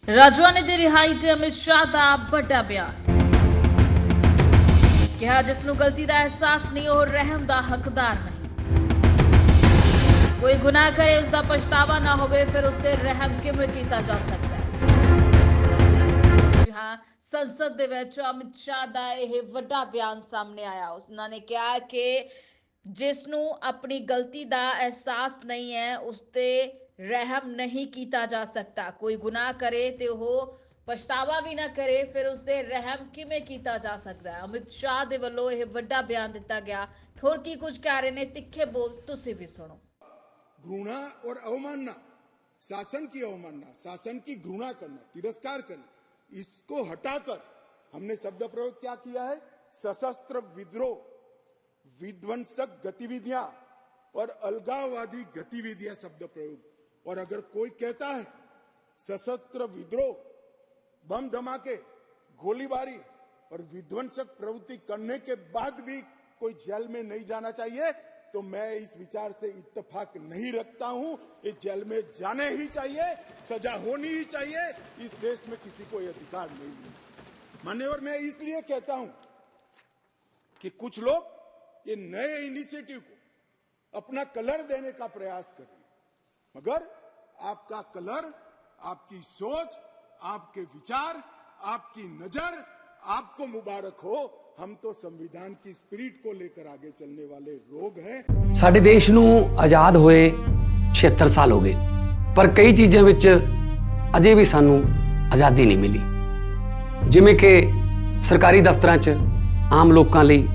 ਰਾਜਵਾਨੇ ਦੀ ਰਿਹਾਈ ਤੇ ਅਮਿਤ ਸ਼ਾਹ ਦਾ ਵੱਡਾ ਬਿਆਨ। ਕਿਹਾ ਜਿਸ ਨੂੰ ਗਲਤੀ ਦਾ ਅਹਿਸਾਸ ਨਹੀਂ ਉਹ ਰਹਿਮ ਦਾ ਹੱਕਦਾਰ ਨਹੀਂ। ਕੋਈ ਗੁਨਾਹ ਕਰੇ ਉਸ ਦਾ ਪਛਤਾਵਾ ਨਾ ਹੋਵੇ ਫਿਰ ਉਸ ਤੇ ਰਹਿਮ ਕਿਵੇਂ ਕੀਤਾ ਜਾ ਸਕਦਾ ਹੈ। ਹਾਂ, ਸੰਸਦ ਦੇ ਵਿੱਚ ਅਮਿਤ ਸ਼ਾਹ ਦਾ ਇਹ ਵੱਡਾ ਬਿਆਨ ਸਾਹਮਣੇ ਆਇਆ। ਉਹਨਾਂ ਨੇ ਕਿਹਾ ਕਿ ਜਿਸ ਨੂੰ ਆਪਣੀ ਗਲਤੀ ਦਾ ਅਹਿਸਾਸ ਨਹੀਂ ਹੈ ਉਸ ਤੇ ਰਹਿਮ नहीं किया जा सकता। कोई गुनाह करे तो वो पछतावा भी ना करे फिर उस ते रहम किवें किया जा सकता है। अमित शाह दे वल्लों यह वड्डा बयान दिता गया। होर की कुछ कह रहे ने, तिखे बोल तुसीं भी सुनो। घृणा और अवमानना, शासन की अवमानना, शासन की घृणा करना, तिरस्कार करना, इसको हटाकर हमने शब्द प्रयोग क्या किया है? सशस्त्र विद्रोह, विध्वंसक गतिविधियां और अलगाववादी गतिविधियां शब्द प्रयोग। और अगर कोई कहता है सशस्त्र विद्रोह, बम धमाके, गोलीबारी और विध्वंसक प्रवृत्ति करने के बाद भी कोई जेल में नहीं जाना चाहिए, तो मैं इस विचार से इत्तेफाक नहीं रखता हूं। ये जेल में जाने ही चाहिए, सजा होनी ही चाहिए। इस देश में किसी को यह अधिकार नहीं है। मान्यवर, मैं इसलिए कहता हूं कि कुछ लोग ये नए इनिशिएटिव को अपना कलर देने का प्रयास कर रहे हैं, मगर आपका कलर, आपकी सोच, आपके विचार, आपकी नजर आपको मुबारक हो। हम तो संविधान की स्पिरिट को लेकर आगे चलने वाले लोग हैं। ਸਾਡੇ ਦੇਸ਼ ਨੂੰ ਆਜ਼ਾਦ ਹੋਏ 76 ਸਾਲ ਹੋ ਗਏ, ਪਰ ਕਈ ਚੀਜ਼ਾਂ ਵਿੱਚ ਅਜੇ ਵੀ ਸਾਨੂੰ ਆਜ਼ਾਦੀ ਨਹੀਂ ਮਿਲੀ। ਜਿਵੇਂ ਕਿ ਸਰਕਾਰੀ ਦਫ਼ਤਰਾਂ 'ਚ ਆਮ ਲੋਕਾਂ ਲਈ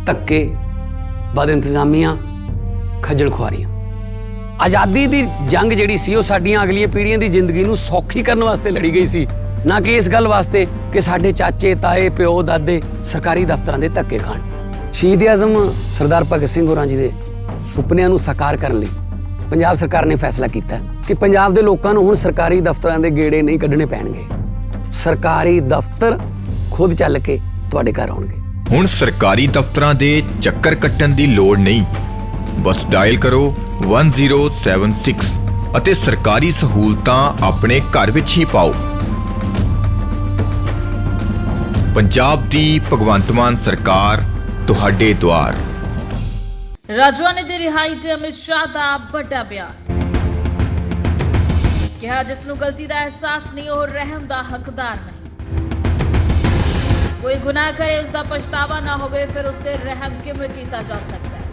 ਧੱਕੇ, ਬਦ ਇੰਤਜ਼ਾਮੀਆਂ, ਖੱਜਲ ਖੁਆਰੀਆਂ। ਆਜ਼ਾਦੀ ਦੀ ਜੰਗ ਜਿਹੜੀ ਸੀ ਉਹ ਸਾਡੀਆਂ ਅਗਲੀਆਂ ਪੀੜ੍ਹੀਆਂ ਦੀ ਜ਼ਿੰਦਗੀ ਨੂੰ ਸੌਖੀ ਕਰਨ ਵਾਸਤੇ ਲੜੀ ਗਈ ਸੀ, ਨਾ ਕਿ ਇਸ ਗੱਲ ਵਾਸਤੇ ਕਿ ਸਾਡੇ ਚਾਚੇ, ਤਾਏ, ਪਿਓ, ਦਾਦੇ ਸਰਕਾਰੀ ਦਫ਼ਤਰਾਂ ਦੇ ਧੱਕੇ ਖਾਣ। ਸ਼ਹੀਦ ਆਜ਼ਮ ਸਰਦਾਰ ਭਗਤ ਸਿੰਘ ਹੋਰਾਂ ਜੀ ਦੇ ਸੁਪਨਿਆਂ ਨੂੰ ਸਾਕਾਰ ਕਰਨ ਲਈ ਪੰਜਾਬ ਸਰਕਾਰ ਨੇ ਫੈਸਲਾ ਕੀਤਾ ਕਿ ਪੰਜਾਬ ਦੇ ਲੋਕਾਂ ਨੂੰ ਹੁਣ ਸਰਕਾਰੀ ਦਫ਼ਤਰਾਂ ਦੇ ਗੇੜੇ ਨਹੀਂ ਕੱਢਣੇ ਪੈਣਗੇ। ਸਰਕਾਰੀ ਦਫ਼ਤਰ ਖੁਦ ਚੱਲ ਕੇ ਤੁਹਾਡੇ ਘਰ ਆਉਣਗੇ। ਹੁਣ ਸਰਕਾਰੀ ਦਫ਼ਤਰਾਂ ਦੇ ਚੱਕਰ ਕੱਟਣ ਦੀ ਲੋੜ ਨਹੀਂ, ਬਸ ਡਾਇਲ ਕਰੋ 1076 ਅਤੇ ਸਰਕਾਰੀ ਸਹੂਲਤਾਂ ਆਪਣੇ ਘਰ ਵਿੱਚ ਹੀ ਪਾਓ। ਪੰਜਾਬ ਦੀ ਭਗਵੰਤ ਮਾਨ ਸਰਕਾਰ ਤੁਹਾਡੇ ਦੁਆਰ। ਰਾਜਵਾਨੇ ਦੀ ਰਿਹਾਈ ਤੇ ਅਮਿਤ ਸ਼ਾਹ ਦਾ ਵੱਡਾ ਬਿਆਨ। ਕਿਹਾ ਜਿਸ ਨੂੰ ਗਲਤੀ ਦਾ ਅਹਿਸਾਸ ਨਹੀਂ ਉਹ ਰਹਿਮ ਦਾ ਹੱਕਦਾਰ ਨਹੀਂ। ਕੋਈ ਗੁਨਾਹ ਕਰੇ ਉਸ ਦਾ ਪਛਤਾਵਾ ਨਾ ਹੋਵੇ ਫਿਰ ਉਸ ਤੇ ਰਹਿਮ ਕਿਵੇਂ ਕੀਤਾ ਜਾ ਸਕਦਾ ਹੈ।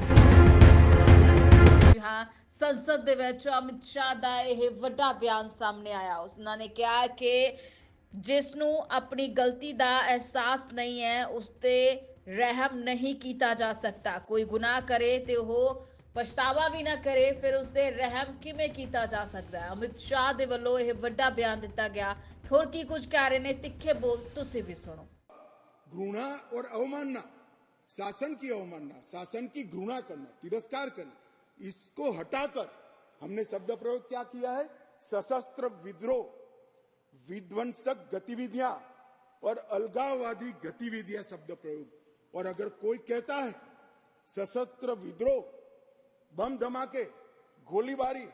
ਹਾਂ, ਸੰਸਦ ਦੇ ਵਿੱਚ ਅਮਿਤ ਸ਼ਾਹ ਦਾ ਇਹ ਵੱਡਾ ਬਿਆਨ ਸਾਹਮਣੇ ਆਇਆ। ਉਹਨਾਂ ਨੇ ਕਿਹਾ ਕਿ ਜਿਸ ਨੂੰ ਆਪਣੀ ਗਲਤੀ ਦਾ ਅਹਿਸਾਸ ਨਹੀਂ ਹੈ ਉਸ ਤੇ ਰਹਿਮ नहीं किया जा सकता। कोई गुनाह करे तो वो पछतावा भी ना करे फिर उस ते रहम किवें किया जा सकता है। अमित शाह दे वल्लों यह वड्डा बयान दिता गया। होर की कुछ कह रहे ने, तिखे बोल तुसीं भी सुनो। घृणा और अवमानना, शासन की अवमानना, शासन की घृणा करना, तिरस्कार करना, इसको हटाकर हमने शब्द प्रयोग क्या किया है? सशस्त्र विद्रोह, विध्वंसक गतिविधियां और अलगाववादी गतिविधियां शब्द प्रयोग। और अगर कोई कहता है सशस्त्र विद्रोह, बम धमाके, गोलीबारी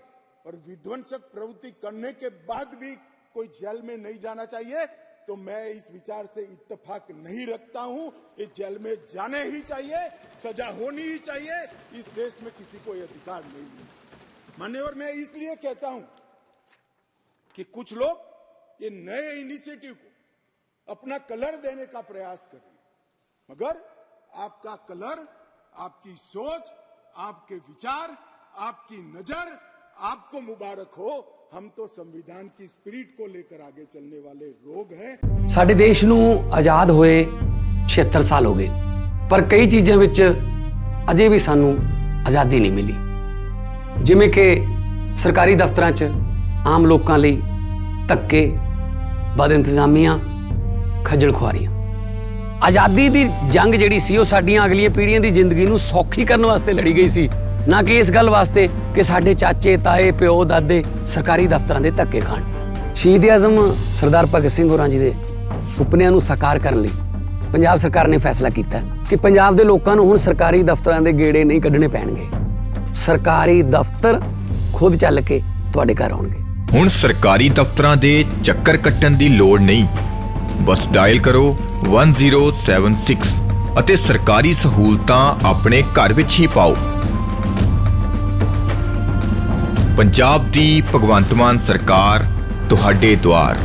और विध्वंसक प्रवृत्ति करने के बाद भी कोई जेल में नहीं जाना चाहिए, तो मैं इस विचार से इत्तेफाक नहीं रखता हूं। ये जेल में जाने ही चाहिए, सजा होनी ही चाहिए। इस देश में किसी को यह अधिकार नहीं है। मान्यवर, मैं इसलिए कहता हूं कि कुछ लोग ये नए इनिशिएटिव को अपना कलर देने का प्रयास कर रहे हैं, मगर आपका कलर, आपकी सोच, आपके विचार, आपकी नजर आपको मुबारक हो। हम तो संविधान की स्पिरिट को लेकर आगे चलने वाले लोग हैं। ਸਾਡੇ ਦੇਸ਼ ਨੂੰ ਆਜ਼ਾਦ ਹੋਏ 76 ਸਾਲ ਹੋ ਗਏ, ਪਰ ਕਈ ਚੀਜ਼ਾਂ ਵਿੱਚ ਅਜੇ ਵੀ ਸਾਨੂੰ ਆਜ਼ਾਦੀ ਨਹੀਂ ਮਿਲੀ। ਜਿਵੇਂ ਕਿ ਸਰਕਾਰੀ ਦਫ਼ਤਰਾਂ 'ਚ ਆਮ ਲੋਕਾਂ ਲਈ ਧੱਕੇ, ਬਦ ਇੰਤਜ਼ਾਮੀਆਂ, ਖੱਜਲ ਖੁਆਰੀਆਂ। ਆਜ਼ਾਦੀ ਦੀ ਜੰਗ ਜਿਹੜੀ ਸੀ ਉਹ ਸਾਡੀਆਂ ਅਗਲੀਆਂ ਪੀੜ੍ਹੀਆਂ ਦੀ ਜ਼ਿੰਦਗੀ ਨੂੰ ਸੌਖੀ ਕਰਨ ਵਾਸਤੇ ਲੜੀ ਗਈ ਸੀ, ਨਾ ਕਿ ਇਸ ਗੱਲ ਵਾਸਤੇ ਕਿ ਸਾਡੇ ਚਾਚੇ, ਤਾਏ, ਪਿਓ, ਦਾਦੇ ਸਰਕਾਰੀ ਦਫ਼ਤਰਾਂ ਦੇ ਧੱਕੇ ਖਾਣ। ਸ਼ਹੀਦ ਆਜ਼ਮ ਸਰਦਾਰ ਭਗਤ ਸਿੰਘ ਹੋਰਾਂ ਜੀ ਦੇ ਸੁਪਨਿਆਂ ਨੂੰ ਸਾਕਾਰ ਕਰਨ ਲਈ ਪੰਜਾਬ ਸਰਕਾਰ ਨੇ ਫੈਸਲਾ ਕੀਤਾ ਕਿ ਪੰਜਾਬ ਦੇ ਲੋਕਾਂ ਨੂੰ ਹੁਣ ਸਰਕਾਰੀ ਦਫ਼ਤਰਾਂ ਦੇ ਗੇੜੇ ਨਹੀਂ ਕੱਢਣੇ ਪੈਣਗੇ। ਸਰਕਾਰੀ ਦਫ਼ਤਰ ਖੁਦ ਚੱਲ ਕੇ ਤੁਹਾਡੇ ਘਰ ਆਉਣਗੇ। ਹੁਣ ਸਰਕਾਰੀ ਦਫ਼ਤਰਾਂ ਦੇ ਚੱਕਰ ਕੱਟਣ ਦੀ ਲੋੜ ਨਹੀਂ। ਬਸ ਡਾਇਲ ਕਰੋ 1076 ਅਤੇ ਸਰਕਾਰੀ ਸਹੂਲਤਾਂ ਆਪਣੇ ਘਰ ਵਿੱਚ ਹੀ ਪਾਓ। ਪੰਜਾਬ ਦੀ ਭਗਵੰਤ ਮਾਨ ਸਰਕਾਰ ਤੁਹਾਡੇ ਦੁਆਰ।